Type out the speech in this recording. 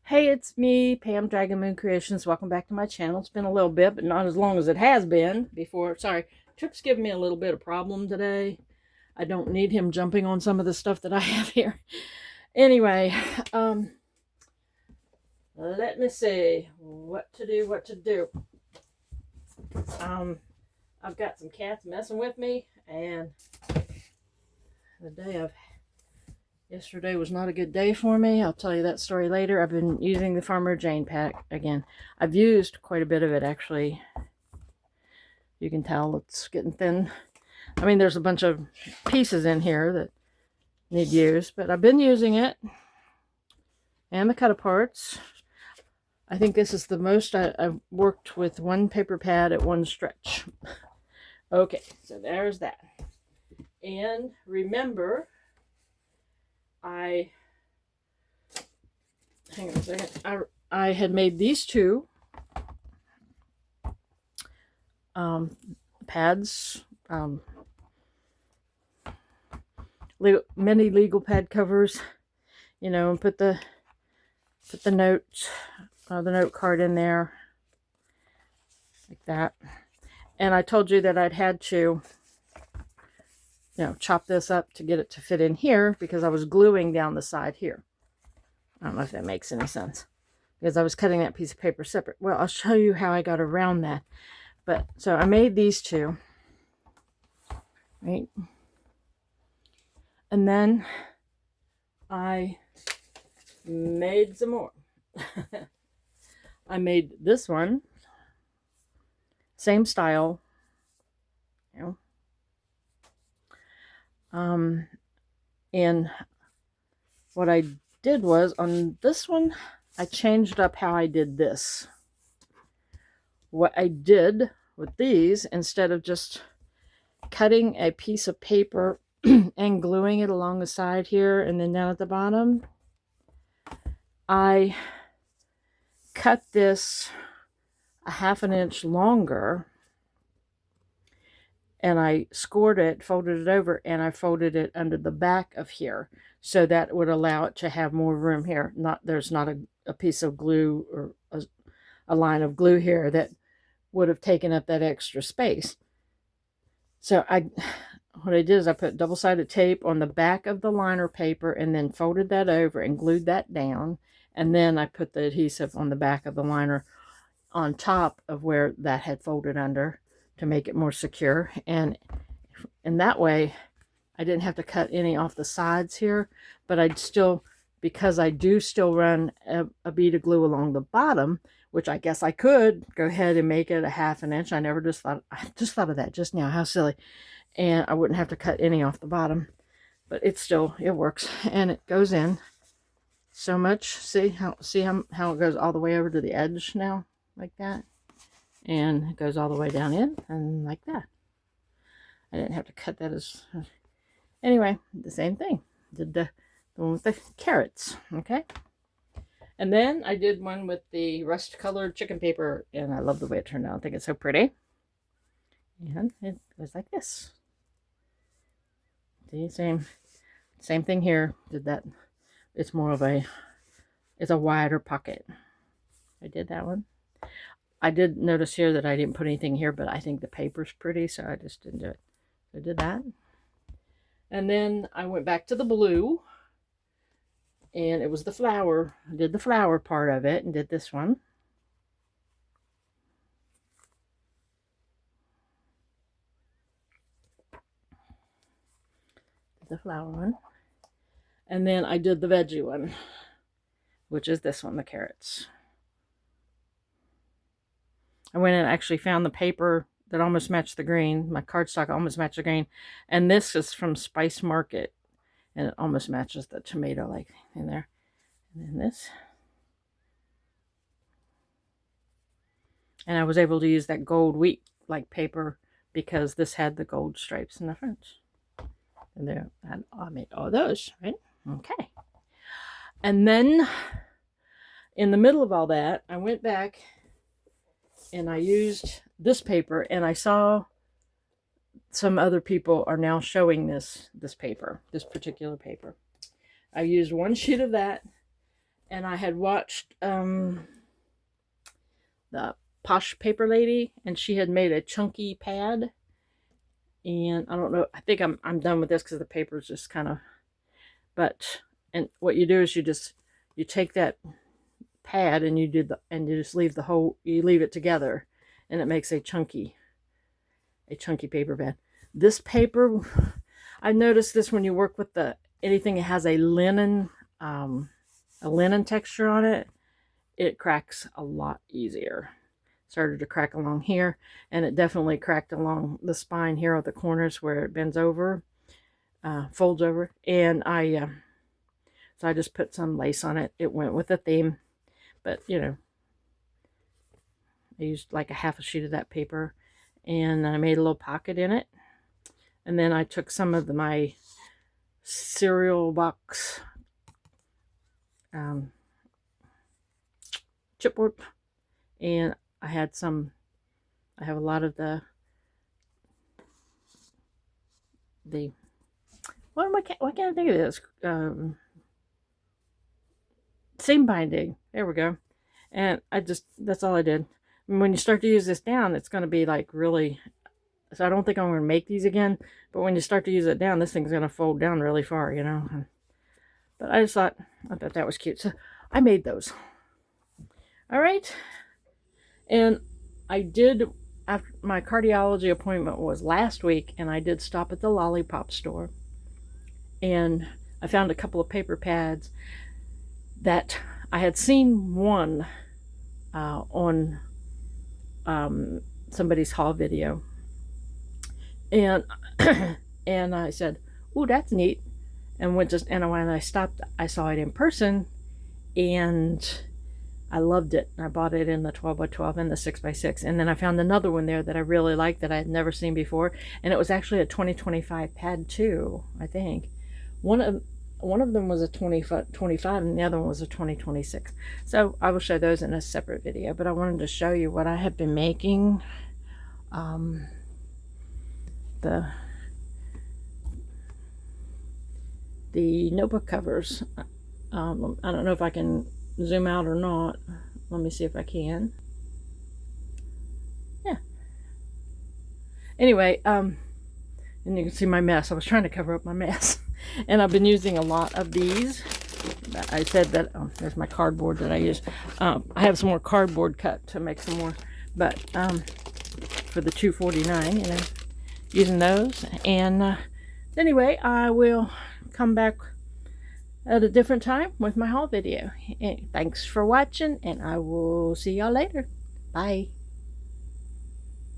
Hey, it's me, Pam Dragon Moon Creations. Welcome back to my channel. It's been a little bit, but not as long as it has been before. Sorry, Trip's giving me a little bit of problem today. I don't need him jumping on some of the stuff that I have here. Anyway, let me see what to do. I've got some cats messing with me, and yesterday was not a good day for me. I'll tell you that story later. I've been using the Farmer Jane pack again. I've used quite a bit of it, actually. You can tell it's getting thin. I mean, there's a bunch of pieces in here that need use, but I've been using it. And the cut-aparts. I think this is the most I've worked with one paper pad at one stretch. Okay, so there's that. And remember, hang on a second, I had made these two pads, mini legal pad covers, you know, and put the note card in there like that. And I told you that I'd had to, chop this up to get it to fit in here because I was gluing down the side here. I don't know if that makes any sense because I was cutting that piece of paper separate. Well, I'll show you how I got around that. But so I made these two, right? And then I made some more. I made this one, same style, and what I did was on this one, I changed up how I did this. What I did with these, instead of just cutting a piece of paper and gluing it along the side here and then down at the bottom, I cut this a ½ inch longer and I scored it, folded it over, and I folded it under the back of here so that would allow it to have more room here. There's not a piece of glue or a line of glue here that would have taken up that extra space. So what I did is I put double-sided tape on the back of the liner paper and then folded that over and glued that down. And then I put the adhesive on the back of the liner on top of where that had folded under to make it more secure. And in that way, I didn't have to cut any off the sides here, but I'd still, because I do still run a bead of glue along the bottom, which I guess I could go ahead and make it a ½ inch. I just thought of that just now. How silly. And I wouldn't have to cut any off the bottom, but it works, and it goes in so much. See how it goes all the way over to the edge now, like that, and it goes all the way down in and like that. I didn't have to cut that anyway. The same thing. Did the one with the carrots. Okay. And then I did one with the rust-colored chicken paper, and I love the way it turned out. I think it's so pretty. And it goes like this. See, same thing here. Did that. It's a wider pocket. I did that one. I did notice here that I didn't put anything here, but I think the paper's pretty, so I just didn't do it. So I did that. And then I went back to the blue, and it was the flower. I did the flower part of it and did this one. The flower one. And then I did the veggie one, which is this one, the carrots. I went and actually found the paper that almost matched the green. My cardstock almost matched the green. And this is from Spice Market. And it almost matches the tomato like in there. And then this. And I was able to use that gold wheat like paper because this had the gold stripes in the front. And there, I made all those, right? Okay. And then in the middle of all that, I went back and I used this paper, and I saw some other people are now showing this paper, this particular paper. I used one sheet of that, and I had watched the Posh Paper Lady, and she had made a chunky pad. And I don't know, I think I'm done with this because the paper is just kind of, but, and what you do is you take that pad and you just leave the whole, you leave it together, and it makes a chunky paper pad. This paper, I noticed this when you work with anything that has a linen texture on it, it cracks a lot easier. Started to crack along here, and it definitely cracked along the spine here at the corners where it bends over, folds over, and so I just put some lace on it. It went with the theme, but you know, I used like a half a sheet of that paper, and I made a little pocket in it, and then I took some of my cereal box chipboard, and I have a lot of the what can't I think of this? Seam binding. There we go. And that's all I did. And when you start to use this down, it's going to be like really, so I don't think I'm going to make these again, but when you start to use it down, this thing's going to fold down really far, you know. But I thought that was cute. So I made those. All right. And I did, after my cardiology appointment was last week, and I did stop at the lollipop store, and I found a couple of paper pads that I had seen one on somebody's haul video, and and I said, "Ooh, that's neat," and when I stopped, I saw it in person, and I loved it. I bought it in the 12x12 and the 6x6. And then I found another one there that I really liked that I had never seen before. And it was actually a 2025 pad too, I think. One of them was a 2025 and the other one was a 2026. So I will show those in a separate video. But I wanted to show you what I have been making. The notebook covers. I don't know if I can zoom out or not. Let me see if I can. Yeah. Anyway, and you can see my mess. I was trying to cover up my mess. And I've been using a lot of these. I said that, there's my cardboard that I use. I have some more cardboard cut to make some more, but for the $2.49, you know, using those. And anyway, I will come back at a different time with my haul video. And thanks for watching, and I will see y'all later. Bye.